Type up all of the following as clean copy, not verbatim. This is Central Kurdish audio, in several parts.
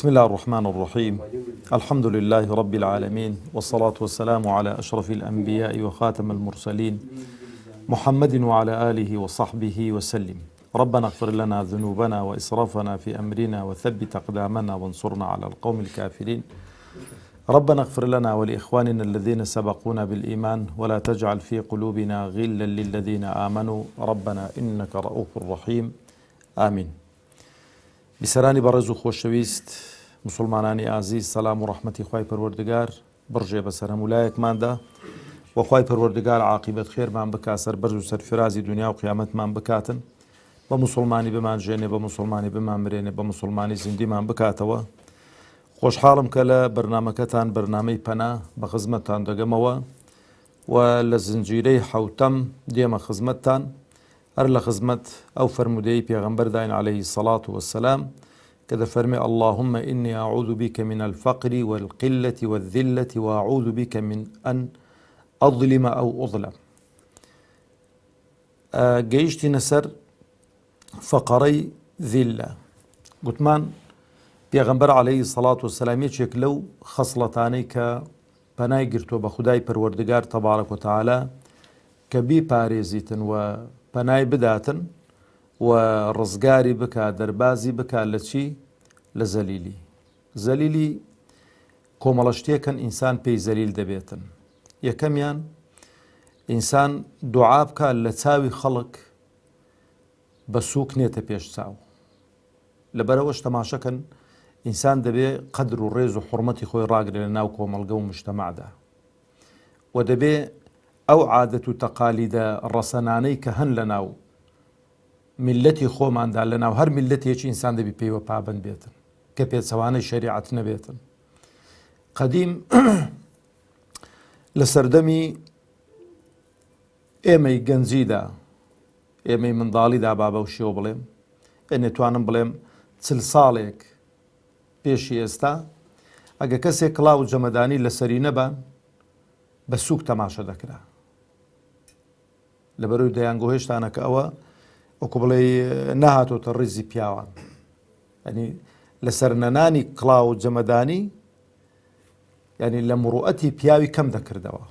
بسم الله الرحمن الرحيم. الحمد لله رب العالمين، والصلاة والسلام على أشرف الأنبياء وخاتم المرسلين محمد وعلى آله وصحبه وسلم. ربنا اغفر لنا ذنوبنا وإسرافنا في أمرنا وثبت أقدامنا وانصرنا على القوم الكافرين. ربنا اغفر لنا ولإخواننا الذين سبقونا بالإيمان ولا تجعل في قلوبنا غلا للذين آمنوا ربنا إنك رؤوف رحيم آمين. بسرانی بەڕێز و خۆشەویست مسلمانانی ئازیز، سەلام و ڕەحمەتی خوای پەروەردگار بڕژێ بەسەر هەمولایەکماندا و خوای پەروەردگار عاقیبەت خێرمان بکات، سەربەرز و سەرفرازی دنیا و قیامەتمان بکاتن، بە مسلمانی بمانژێنێ، بە مسلمانی بمانمرێنێ، بە مسلمانی زیندیمان بکاتەوە. خۆشحاڵم کە لە بەرنامەکەتان بەرنامەی پەنا بە خزمەتتان دەگەمەوە و لە زنجیرەی حەوتەم دێمە خزمەتتان هەر لە خزمەت ئەو فەرمودەی پێغەمبەر داین عليه الصلاة والسلام کە دەفەرمێ اللهم إني أعوذ بك من الفقر والقلة والذلة وأعوذ بك من أن أظلم أو أظلم. گەیشتینە سەر فەقەرەی ذیلە. گوتمان پێغەمبەر عليه الصلاة والسلام یەکێک لەو خەسڵەتانەی کە پەنای گرتووە بە خودای پەروەردگار تەبارەک و تەعالا کە بیپارێزیتن و پەنای بداتن و ڕزگاری بکات، دەربازی بکات لە چی؟ لە زەلیلی. زەلیلی کۆمەڵە شتێکن ئینسان پێی زەلیل دەبێتن. یەکەمیان ئینسان دوعا بکات لە چاوی خەڵک بە سووک نێتە پێش چاو. لەبەرەوەش تەماشەکەن ئینسان دەبێ قەدر و ڕێز و حورمەتی خۆی ڕاگرێ لە ناو کۆمەڵگە و مجتەمەعدا و دەبێ ئەو عادەت و تەقالیدە ڕەسەنانەی کە هەن لە ناو میلەتی خۆماندا، لە ناو هەر میلەتێکی ئینسان دەبی پێیوە پابند بێتن کە پێچەوانەی شەریعەت نەبێتن. قەدیم لە سەردەمی ئێمەی گەنجیدا، ئێمەی منداڵیدا با بەو شێوە بڵێم، نێتوانم بڵێم 40 ساڵێک پێشی ئێستا ئەگە کەسێک کڵاو جەمەدانی لەسەری نەبان بە سووک تەماشە دەکرا. لەبەرەوەی دەیانگۆهێشتانە کە ئەوە وەکو بڵێ نەهاتۆتە ڕیزی پیاوان، ینی لەسەر نەنانی کڵاو جەمەدانی ینی لە مروئەتی پیاوی کەم دەکردەوە،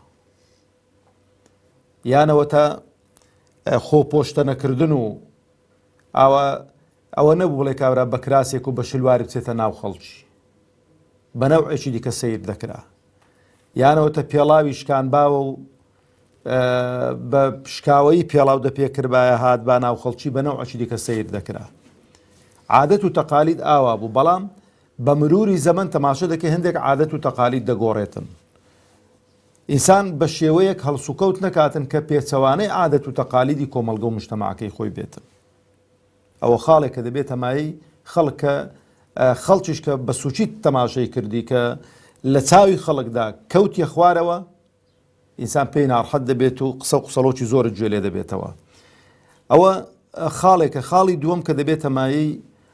یانەوەتە خۆپۆشتە نەکردن و ئەوە نەبوو بڵێ کابرا بە کراسێک و بە شلواری بچێتە ناو خەڵکی، بە نەوعێکی دیکە سەیر دەکرا، یانەوەتە پێڵاوی شکانباوە و بە پشکاوەی پێڵاو دەپێکردبایە هات با ناو خەڵکی، بە نەوعێکی دیکە سەیر دەکرا. عادەت و تەقالید ئاوا بوو، بەڵام بە مروری زەمن تەماشە دەکەی هەندێک عادەت و تەقالید دەگۆڕێتن. ئینسان بە شێوەیەک هەڵسوکەوت نەکاتن کە پێچەوانەی عادەت و تەقالیدی کۆمەڵگە و مجتەمەعەکەی خۆی بێتن. ئەوە خاڵێک کە دەبێتە مایەی خەڵکە خەڵکیش کە بە سوچیت تەماشەی کردی کە لە چاوی خەڵکدا کەوتیە خوارەوە، ئینسان پێی ناڕەحەت دەبێت و قسە و قسەڵۆکی زۆرت گوێ لێ دەبێتەوە. ئەوە خاڵێکە. خاڵی دووەم کە دەبێتە مایەی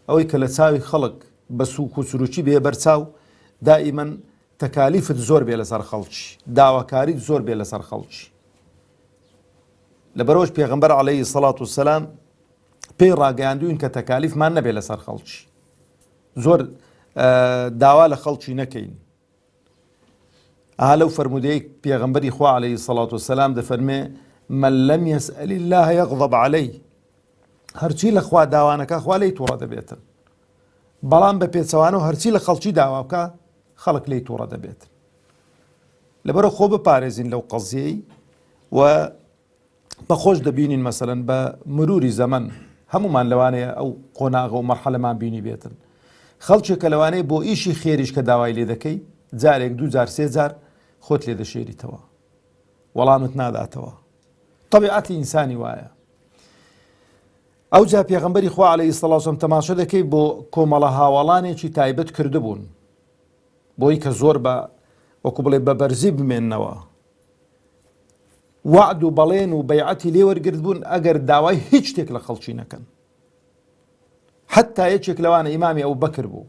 ئەوەی کە لە چاوی خەڵک بە سووک و سروکی بێ بەرچاو، دائیمەن تەکالیفت زۆر بێ لەسەر خەڵکی، داواکاریت زۆر بێ لەسەر خەڵکی. لەبەرەوەش پێغەمبەر عەلەیهی سەڵات وسەلام پێی ڕاگەیاندووین کە تەکالیفمان نەبێ لەسەر خەڵکی، زۆر داوا لە خەڵکی نەکەین. لەو فەرمودەی پێغەمبەری خوا عەلەیهی سەڵات وسەلام دەفەرمێ من لم يسأل الله يغضب عليه، هەرچی لە خوا داوانەکە خوا لێی تووڕە دەبێتن، بەڵام بە پێچەوانەوە هەرچی لە خەڵکی داوا بکە خەڵک لێی تووڕە دەبێتن. لەبەرەوە خۆ بپارێزین لەو قەزیەی و بەخۆش دەبینین مەسەلەن بە مروری زەمن هەمومان لەوانەیە ئەو قۆناغە و مەرحەلەمان بینی بێتن. خەڵکێکە لەوانەیە بۆ ئیشی خێریش کە داوای لێ دەکەی جارێک دوو جار سێ جار خۆت لێ دەشێریتەوە، وەڵامت ناداتەوە. طەبیعەتی ئینسانی وایە. ئەو جا پێغەمبەری خوا عەلەیهی سەڵات وسەلام تەماشە دەکەی بۆ کۆمەڵە هاوڵانێکی تایبەت کردبوون بۆی کە زۆر بە وەکو بڵێ بە بەرزی بمێننەوە، وعد و بەڵێن و بەیعەتی لێ وەرگرت بوون ئەگەر داوای هیچ شتێک لە خەڵکی نەکەن. حتا یەکێک لەوانە ئیمامی ئەو بەکر بوو،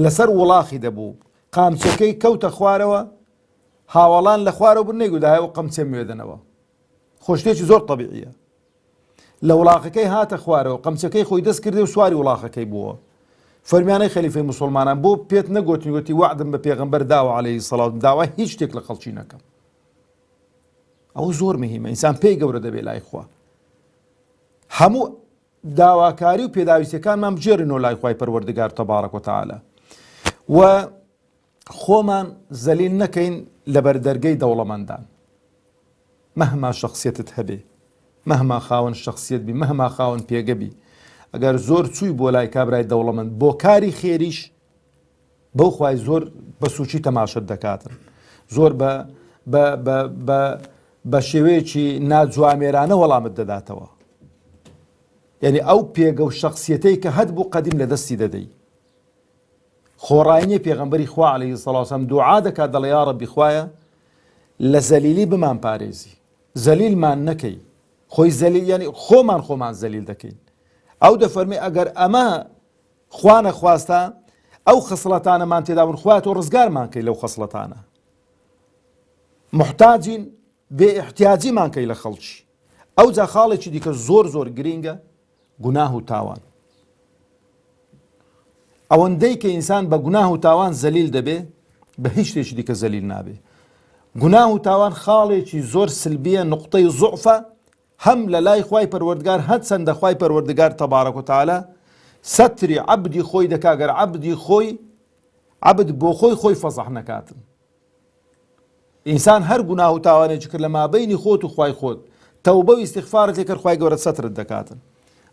لەسەر وڵاخی دەبوو، قامچەکەی کەوتە خوارەوە، هاوڵان لە خوارەوە بوون نەیگودایەوە قەمچێ موێدنەوە، خۆشتێکی زۆر طەبیعیە. لە وڵاخەکەی هاتە خوارەوە، قەمچەکەی خۆی دەست کردێ و سواری وڵاخەکەی بووە، فەرمیانەی خەلیفەی موسڵمانان بۆ پێت نەگوتنی وتی وعدم بە پێغەمبەر داوە عەلەیهی سەڵات داوای هیچ شتێک لە خەڵکی نەکەم. ئەوە زۆر مهمە، ئینسان پێی گەورە دەبێت لای خوا. هەموو داواکاری و پێداویستەکانمان بجێڕینەوە لای خوای پەروەردگار تەبارەک و تەعالا و خۆمان زەلیل نەکەین لەبەر دەرگەی دەوڵەمەندان. مەهما شخصیتت هەبێ، مەهما خاوەن شخصیت بی، مەهما خاوەن پێگە بی، ئەگەر زۆر چووی بۆ لای کابرای دەوڵەمەند بۆ کاری خێریش بەو خوای زۆر بە سوچی تەماشەت دەکاتن، زۆر بە شێوەیەکی ناجوامێرانە وەڵامت دەداتەوە. یعنی ئەو پێگە و شخصیەتەی کە هەد بوو قەدیم لە دەستی دەدەی. خۆڕاینی پێغەمبەری خوا عەلەیهی سەڵات وسەلام دوعا دەکات دەڵێ یا ڕەبی خوایە لە زەلیلی بمان پارێزی، زەلیلمان نەکەی. خۆی زەلیل یعنی خۆمان زەلیل دەکەین. ئەو دەفەرمێ ئەگەر ئەمە خوا نەخواستە ئەو خەسڵەتانەمان تێدا بوون خوایە تۆ ڕزگارمان کەی لەو خەسڵەتانە. محتاجین بێ احتیاجیمان کەی لە خەڵکی. ئەو جا خاڵێکی دیکە زۆر گرینگە گوناه و تاوان. ئەوەندەی کە ئینسان بە گوناه و تاوان زەلیل دەبێ بە هیچ شتێکی دیکە زەلیل نابێ. گوناه و تاوان خاڵێکی زۆر سلبیە، نقطەی زوعفە، هەم لە لای خوای پەروەردگار هەر چەندە خوای پەروەردگار تەبارەک و تەعالا سەتری عەبدی خۆی دەکا گەر عەبدی خۆی عەبد بۆ خۆی فەزەح نەکاتن. ئینسان هەر گوناه و تاوانێکی کرد لە مابەینی خۆت و خوای خۆت تەوبە و ئیستیغفارت لێ کرد خوای گەورە سەترت دەکاتن.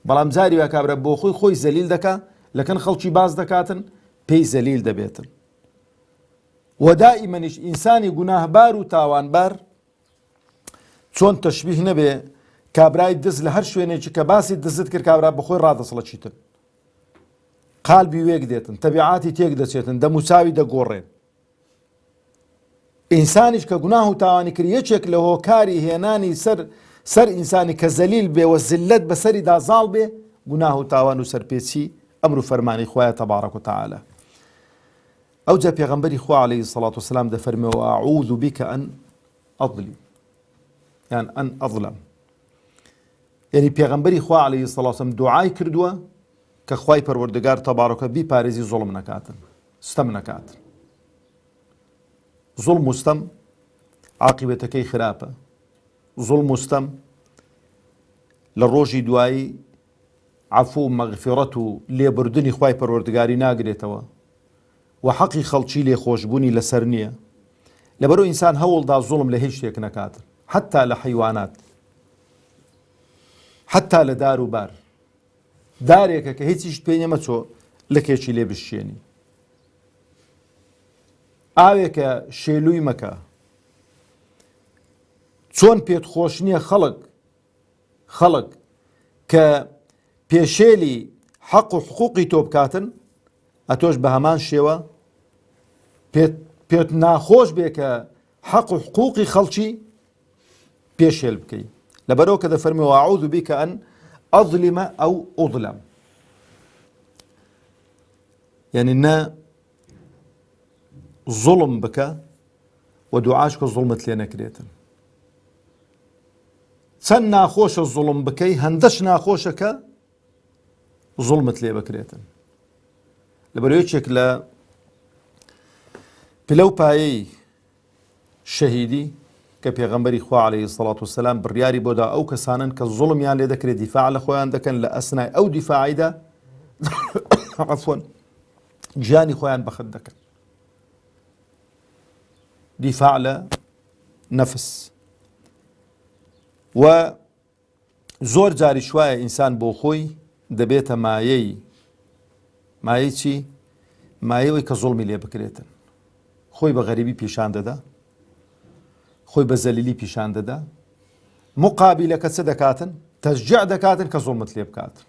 بەڵام جاری وا کابرا بۆ خۆی زەلیل دەکا لەکەن خەڵکی باز دەکاتن پێی زەلیل دەبێتن. و دائیمەنیش ئینسانی گوناهبار و تاوانبار چۆن تەشبیه نەبێ کابرای دز لە هەر شوێنێکی کە باسی دزت کرد کابرا بەخۆی ڕادەسڵەچیتن، قالبی وێک دێتن، تەبیعاتی تێک دەچێتن، دەموچاوی دەگۆڕێن. ئینسانیش کە گوناه و تاوانی کرد یەکێک لە هۆکاری هێنانی سەر ئینسانی کە زەلیل بێ و زلت بەسەری دازاڵ بێ گوناه و تاوان و سەرپێچی ئەمر و فەرمانی خوایە تەبارەک و تەعالا. ئەو جا پێغەمبەری خوا عەلەیهی سەڵات وسەلام دەفەرمێ وأعوذ بك أن أظلم، یان ئەن ئەظلم. یعنی پێغەمبەری خوا عەلەیهی سەڵات وسەلام دوعای کردووە کە خوای پەروەردگار تەبارەکە بیپارێزی زوڵم نەکاتن، ستەم نەکاتن. زوڵم و ستەم عاقبەتەکەی خراپە. زوڵم و ستەم لە ڕۆژی دوایی عەفو و مەغفیرەت و لێبوردنی خوای پەروەردگاری ناگرێتەوە و حەقی خەڵکی لێخۆشبوونی لەسەر نییە. لەبەرەوە ئینسان هەوڵدا زوڵم لە هیچ شتێک نەکاتن، حتا لە حەیوانات، حتا لە دار و بار. دارێکە کە هیچیش پێی نەمەچۆ لەکێکی لێ بشێنی، ئاوێکە شێلووی مەکە، چۆن پێت خۆش نییە خەڵک کە پێشێلی حەق و حقوقی تۆ بکاتن، ئەتۆش بە هەمان شێوە پێت ناخۆش بێ کە حەق و حقوقی خەڵکی پێشێل بکەی. لەبەرەوە کە دەفەرمێ وأعوذ بك أن أظلم أو أظلم، یعنی نە زوڵم بکە و دوعاش کە زوڵمت لێ نەکرێتن. چەند ناخۆشە زوڵم بکەی هەندەش ناخۆشە کە زوڵمت لێ بکرێتن. لەبەرەوە یەکێک لە پلە و پایەی شەهیدی کە پێغەمبەری خوا عەلەیهی سەڵات وسەلام بڕیاری بۆدا ئەو کەسانن کە زوڵمیان لێ دەکرێت دیفاع لە خۆیان دەکەن لە ئەسنای ئەو دیفاعیدا عەفوەن گیانی خۆیان بەخت دەکەن. دیفاع لە نەفس. و زۆر جاری شوایە ئینسان بۆ خۆی دەبێتە مایەی چی؟ مایەوەی کە زوڵمی لێ بکرێتن. خۆی بە غەریبی پیشان دەدا، خۆی بە زەلیلی پیشان دەدا، مقابلەکە چ دەکاتن؟ تەشجیع دەکاتن کە زوڵمت لێ بکاتن.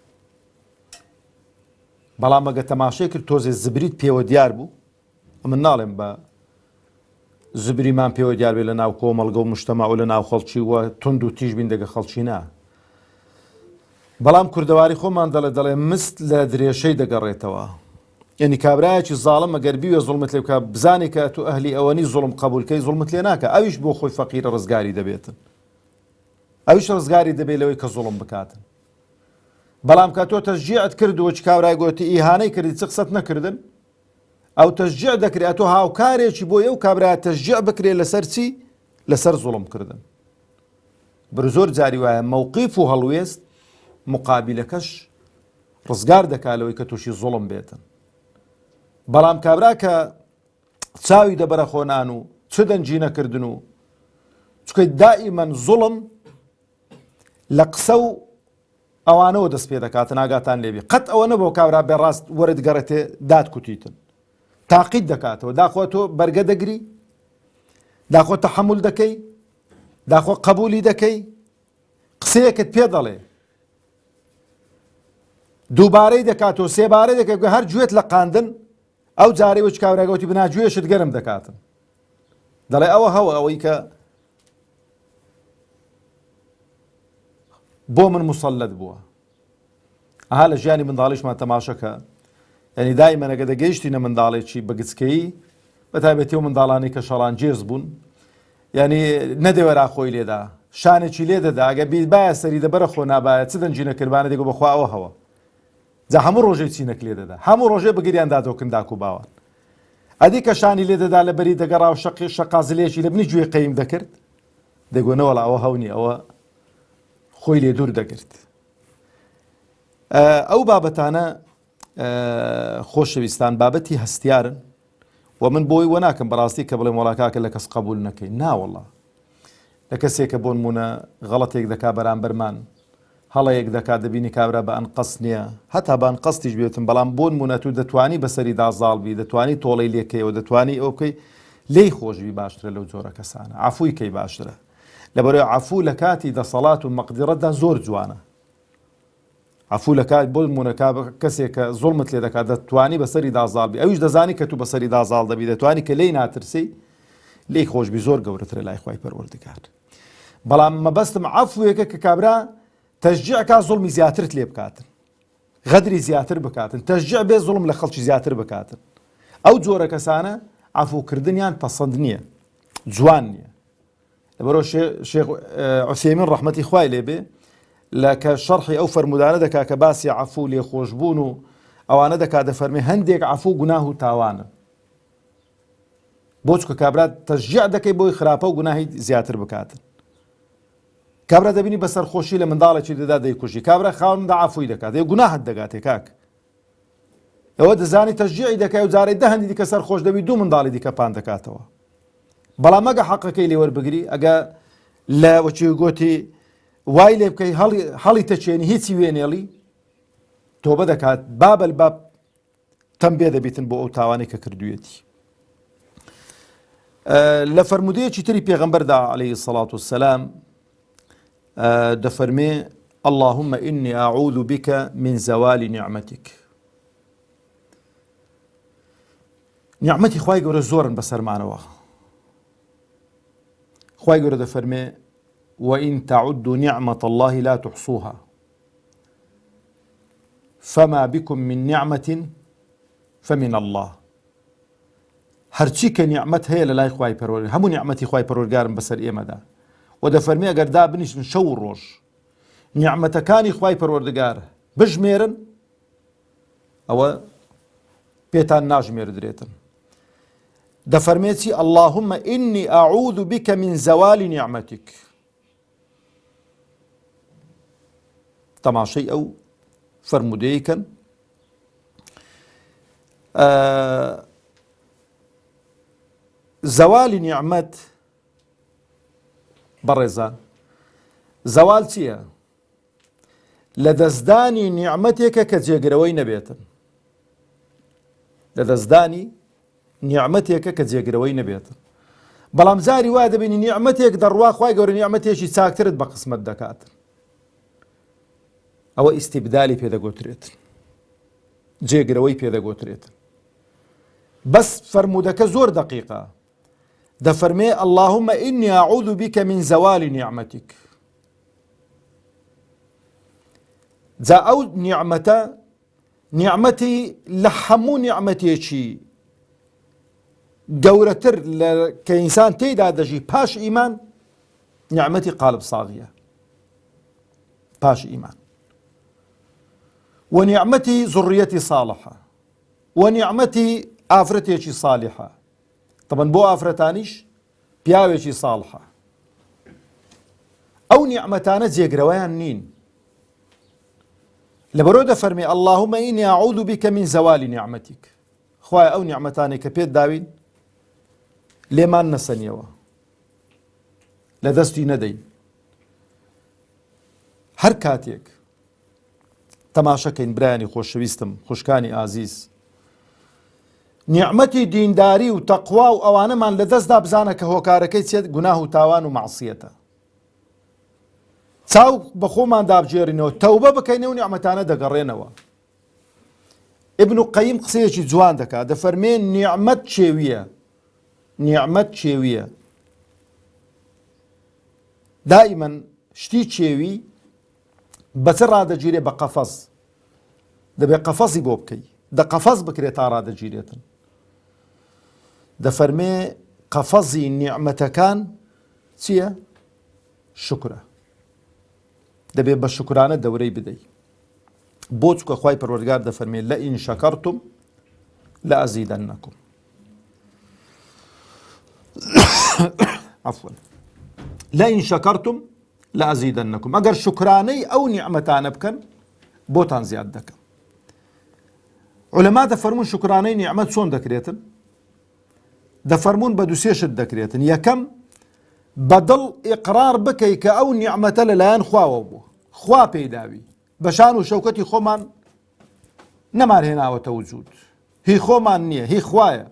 بەڵام ئەگە تەماشای کرد تۆزێ زبریت پێوە دیار بوو، من ناڵێم بە زبریمان پێوە دیار بێ لە ناو کۆمەڵگە و مشتەما و لە ناو خەڵکی وە تند و تیژ بین دەگە خەڵکی نا. بەڵام کوردەواری خۆمان دەڵێ مست لە درێشەی دەگەڕێتەوە. یعنی کابرایەکی زاڵم ئەگەر بیوێ زوڵمت لێ بکات بزانێ کە تو ئەهلی ئەوەنی زوڵم قبولکەی زوڵمت لێ ناکە، ئەویش بۆ خۆی فەقیرە ڕزگاری دەبێتن، ئەویش ڕزگاری دەبێت لەوەی کە زوڵم بکاتن. بەڵام کە تۆ تەشجیعت کردووە چ کابرای گوتی ئیهانەی کردی چ قسەت نەکردن ئەو تەشجیع دەکرێت تۆ هاوکارێکی بۆ ئەو کابرای تەشجیع بکرێت لەسەر چی لەسەر زوڵمکردن بر زۆر جاری وایە مووقیف و هەڵوێست مقابلەکەش ڕزگار دەکات لەوەی کە تووشی زوڵم بێتن بەڵام کابرا کە چاوی دەبەرە خۆنان و چ دەنجی نەکردن و چکەی دائیمەن زوڵم لە قسە و ئەوانەوە دەست پێ دەکاتن ئاگاتان لێبێ قەت ئەوە نەبوو کابرا بێڕاست وەرت گەڕێتێ داد کوتیتن تاقید دەکاتەوە داخۆ تۆ بەرگە دەگری داخۆ تەحەموڵ دەکەی داخۆ قبولی دەکەی قسەیەکت پێ دەڵێ دووبارەی دەکاتەوە سێبارەی دەکەی هەر گوێت لە قاندن ئەو جارەی وەچ کابراگەوتی بناگوێشت گەرم دەکاتن دەڵێ ئەوە هەوە ئەوەی کە بۆ من مسەلەت بووە ئەها لە ژیانی منداڵیشمان تەماشەکە یعنی دایمەن ئەگە دەگەیشتینە منداڵێکی بەگچکەیی بەتایبەتی و منداڵانی کە شەڵانجێز بوون یعنی نەدەوەرا خۆی لێدا شانێکی لێ دەدا ئەگە بیت باە سەری دەبەرە خۆ نابایە چ دەنجی نەکردبانە دێگە بەخوا ئەوە هەوە جا هەموو ڕۆژێ چینەک لێ دەدا هەموو ڕۆژێ بگریان دادۆکن داک و باوان ئەدی کە شانی لێ دەدا لە بەری دەگەڕا و شەقازلێکی لە بنی گوێ قەیم دەکرد دەگوێنەوەڵ ئەوە هەونی ئەوە خۆی لێ دوور دەگرت ئەو بابەتانە خۆشەویستان بابەتی هەستیارن و من بۆی وە ناکەم بەڕاستی کە بڵێم وڵاکاکە لە کەس قبول نەکەی ناوەڵا لە کەسێکە بۆ نمونە غەڵەتێک دەکا بەرامبەرمان هەڵەیەک دەکات دەبینی کابرا بە ئەنقەس نییە هەتا بە ئەنقەستیش بێتن بەڵام بۆ نمونە تو دەتوانی بەسەری دازاڵبی دەتوانی تۆڵەی لێکەیەوە دەتوانی ئەو بکەی لێی خۆشبی باشترە لەو جۆرە کەسانە عەفووی کەی باشترە لەبەرەوەی عەفوو لە کاتی دەسەڵات و مەقدرەتدا زۆر جوانە عەفوو لە کات بۆ نمونە کەسێک کە زوڵمت لێ دەکات دەتوانی بەسەری دازاڵبی ئەویش دەزانی کە تو بەسەری دازاڵ دەبی دەتوانی کە لێی ناترسی لێی خۆشبی زۆر گەورەترە لای خوای پەروەردگار بەڵام مەبەستم عەفوویەکە کە کابرا تەشجیع کا زوڵمی زیاترت لێ بکاتن غەدری زیاتر بکاتن تەشجیع بێ زوڵم لە خەڵکی زیاتر بکاتن ئەو جۆرە کەسانە عەفوکردنیان پەسەند نییە جوان نییە لەبەرەوە شێخ عوسەیمین ڕەحمەتی خوای لێبێ لە کە شەرحی ئەو فەرمودانە دەکا کە باسی عەفوو لێخۆشبوون و ئەوانە دەکا دەفەرمێ هەندێک عەفوو گوناه و تاوانە بۆ چکە کابرا تەشجیع دەکەی بۆی خراپە و گوناهی زیاتر بکاتن کابرا دەبینی بە سەرخۆشی لە منداڵێکی دەدا دەیکوژی کابرا خاوەندا عەفووی دەکات دەی گوناهت دەگاتێ کاک ئەوە دەزانی تەشجیعی دەکای و جارێ دە هەندی دیکە سەرخۆش دەبی دوو منداڵی دیکە پان دەکاتەوە بەڵام ئەگە حەقەکەی لێ وەربگری ئەگە لە وەچی گۆتی وای لێ بکەی هەڵی تەچێنی هیچی وێنێڵی تۆبە دەکات بابل باب تەمبێ دەبیتن بۆ ئەو تاوانی کە کردوویەتی لە فەرمودەیەکی تری پێغەمبەردا عەلەیهی السەڵات وەسسەلام دەفەرمێ اللهم إني أعوذ بك من زوال نعمتك نعمەتی خوای گەورە زۆرن بەسەرمانەوە خوای گەورە دەفەرمێ وإن تعدوا نعمة الله لا تحصوها فما بكم من نعمة فمن الله هەرچی کە نیعمەت هەیە لە لای خوای پەروەردگار هەموو نیعمەتی خوای پەروەردگارم بەسەر ئێمەدا و دەفەرمێ ئەگەر دا بنیشن شەو و ڕۆژ نیعمەتەکانی خوای پەروەردگار بژمێرن ئەوە پێتان ناژمێردرێتن دەفەرمێ چی اللهم إني أعوذ بك من زوال نعمتك تەماشەی ئەو فەرمودەیەکەن زەوالی نیعمەت بەڕێزان زەوال چییە؟ لە دەستدانی نیعمەتێکە کە جێگرەوەی نەبێتن لە دەستدانی نیعمەتێکە کە جێگرەوەی نەبێتن بەڵام زاری وایە دەبینی نیعمەتێک دەڕوا خوای گەورە نیعمەتێکی چاکترت بە قسمەت دەکاتن ئەوە ئیستیبدالی پێدەگوترێتن جێگرەوەی پێدەگوترێتن بەس فەرمودەکە زۆر دەقیقە دەفەرمێ اللهم إني أعوذ بك من زوال نعمتك جا ئەو نیعمەتە نیعمەتی لە هەموو نیعمەتێکی گەورەتر کە ئینسان تێیدا دەژی پاش ئیمان نیعمەتی قالب ساغیە پاش ئیمان ونعمتي ذريتي صالحة ونعمتي ئافرەتێکی صالحة. طبعا بۆ ئافرەتانیش پیاوێکی صالحة. ئەو نیعمەتانە جێگرەوەیان نین. لەبەرەوە دەفەرمێ اللهم إني أعوذ بك من زوال نعمتك. خوایە ئەو نیعمەتانێک کە پێت داوین لێمان نەسەنیەوە، لە دەستی نەدەین. هەر کاتێک تەماشەکەین برایانی خۆشەویستم، خوشکانی ئازیز، نیعمەتی دینداری و تەقوا و ئەوانەمان لە دەستدا بزانە کە هۆکارەکەی چێت گوناه و تاوان و معسیەتە. چاو بە خۆمان دابجێڕینەوە، تەوبە بکەینەوە و نیعمەتانە دەگەڕێنەوە. ئیبن قەیم قسەیەکی جوان دەکات، دەفەرمێ نیعمەت چێویە، نیعمەت چێویە. دائیمەن شتی چێوی بەچە ڕادەگیرێ؟ بە قەفەز. دەبێت قەفەزی بۆ بکەی، دە قەفەز بکرێت تا ڕادەگیرێتن. دەفەرمێ قەفەزی نیعمەتەکان چییە؟ شکرە. دەبێت بە شکرانە دەورەی بدەی. بۆ چکە خوای پەروەردگار دەفەرمێ لئین شەکەرتم لەئەزیدەنەکم. عەفوەن، لئین شەکەرتم لەئەزیدەنەکم. ئەگەر شکرانەی ئەو نیعمەتانە بکەن بۆتان زیاد دەکەم. علەما دەفەرمون شکرانەی نیعمەت چۆن دەکرێتن؟ دەفەرمون بە دوو سێ شت دەکرێتن. یەکەم بەدڵ ئیقرار بکەی کە ئەو نیعمەتە لەلایەن خواوە بووە، خوا پێی داوی، بەشان و شەوکەتی خۆمان نەمان هێناوەتە وجود، هی خۆمان نییە، هی خوایە.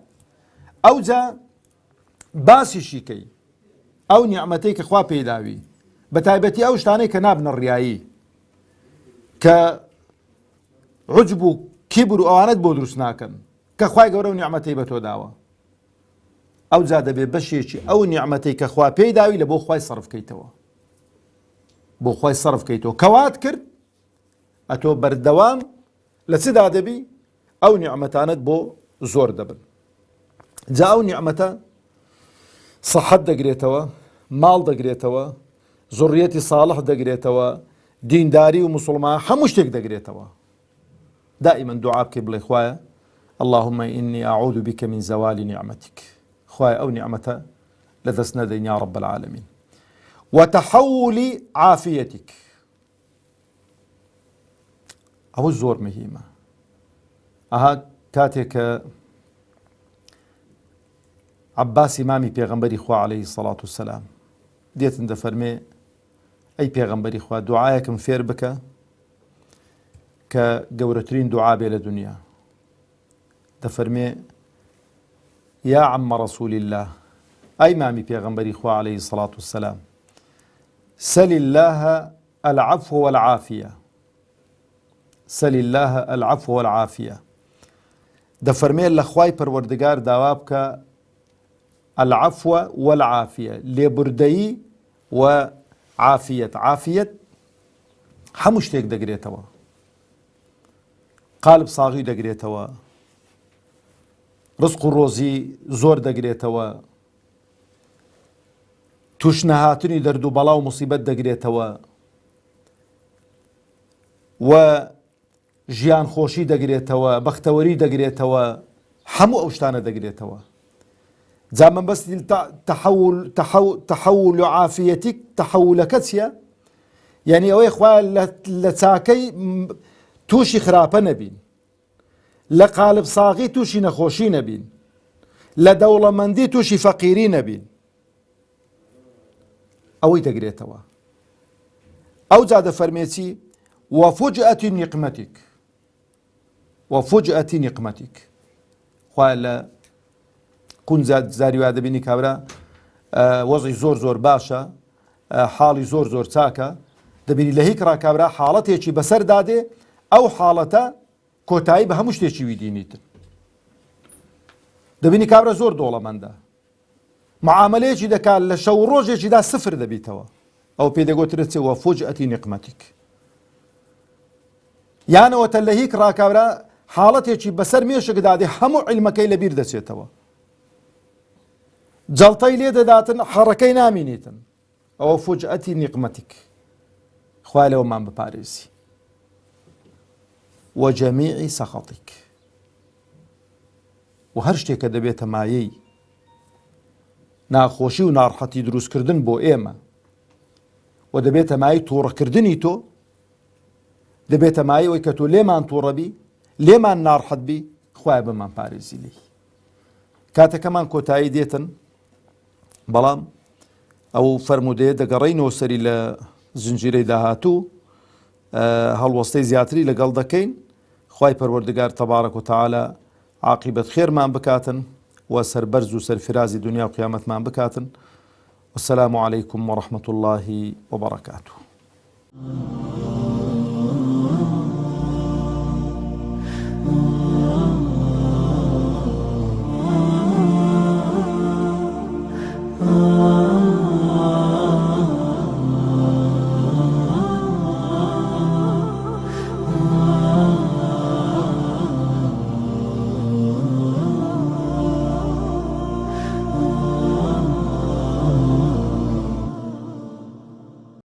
ئەوجا باسیشی کەی ئەو نیعمەتەی کە خوا پێی داوی، بە تایبەتی ئەو شتانەی کە نابنە ڕیایی، کە عجب و کیبر و ئەوانەت بۆ دروست ناکەن، کە خوای گەورە و نیعمەتەی بە تۆ داوە. ئەوجا دەبێت بەشێکی ئەو نیعمەتەی کە خوا پێی داوی لە بۆ خوای سەرف بکەیتەوە، بۆ خوای سەرف بکەیتەوە. کەوات کرد ئەتۆ بەردەوام لە چدا دەبی؟ ئەو نیعمەتانت بۆ زۆر دەبن. جا ئەو نیعمەتە سەحەت دەگرێتەوە، ماڵ دەگرێتەوە، زوڕیەتی ساڵح دەگرێتەوە، دینداری و مسلمان، هەموو شتێک دەگرێتەوە. دائما دوعا بکەی بڵێ خوایە اللهم إني أعوذ بك من زوال نعمتك. خوایە ئەو نیعمەتە لە دەست نەدەین یا رب العالمین. وتحول عافيتك. ئەوە زۆر مهمە. ئەها کاتێک کە عەباس ئیمامی پێغەمبەری خوا عەلەیهی السەڵات وسەلام دێتن دەفەرمێ ئەی پێغەمبەری خوا دوعایەکم فێر بکە کە گەورەترین دوعا بێ لە دنیا. دەفەرمێ یا عەمە رەسوول الله، ئەی مامی پێغەمبەری خوا عەلەیهی السەڵات وسەلام، سەل الله العەفو والعافیە، سەل الله العەفو والعافیە. دەفەرمێ لە خوای پەروەردگار داوا بکە العەفو والعافیە، لێبوردەیی و عافیەت. عافیەت هەموو شتێک دەگرێتەوە، قالب ساغی دەگرێتەوە، ڕزق و ڕۆزی زۆر دەگرێتەوە، توش نەهاتنی دەرد و بەڵا و موسیبەت دەگرێتەوە، و ژیان خۆشی دەگرێتەوە، بەختەوەری دەگرێتەوە، هەموو ئەو شتانە دەگرێتەوە. جا من بەستی تەحەول و عافیەتیک، تەحەولەکە چییە؟ یعنی ئەوەی خوایە لە چاکەی تووشی خراپە نەبین، لە قالب ساغی تووشی نەخۆشی نەبین، لە دەوڵەمەندی تووشی فەقیری نەبین. ئەوەی دەگرێتەوە. ئەو جا دەفەرمێ چی؟ وفجأة نقمتك، وفجأة نقمتك. خوایە لە کونجات زاری وا دەبینی کابرا وەزعی زۆر زۆر باشە، حاڵی زۆر زۆر چاکە، دەبینی لە هیچ ڕاکابرا حاڵەتێکی بەسەر دادێ، ئەو حاڵەتە کۆتایی بە هەموو شتێکی وی دینیتن. دەبینی کابرا زۆر دۆڵەمەندە، معاملەیەکی دەکات لە شەو ڕۆژێکیدا سفر دەبیتەوە. ئەو پێ دەگوترێت چێ وفجأة نقمتك. یانەوەتە لە هیچ ڕاکابرا حاڵەتێکی بەسەر مێشک دادێ هەموو عیلمەکەی لەبیر دەچێتەوە، جەڵتەی لێ دەداتن حەڕەکەی نامینیتن. ئەوە فجأة نقمتك. خوای لەوەمان بپارێزی. وجميع سخطك. و هەر شتێکە دەبێتە مایەی ناخۆشی و ناڕەحەتی دروستکردن بۆ ئێمە و دەبێتە مایەی تووڕەکردنی تۆ، دەبێتە مایەوەی کە تۆ لێمان تووڕەبی، لێمان ناڕەحەت بی، خوایە بمان پارێزی لێی. کاتەکەمان کۆتایی دێتن، بەڵام ئەو فەرمودەیە دەگەڕێینەوە سەری لە زنجیرەی داهاتوو، هەڵوەستەی زیاتری لەگەڵ دەکەین. خوای پەروەردگار تەبارەک و تەعالی عاقبەت خێرمان بکاتن و سەربەرز و سەرفرازی دنیا و قیامەتمان بکاتن. والسلام عليكم ورحمة الله وبركاته.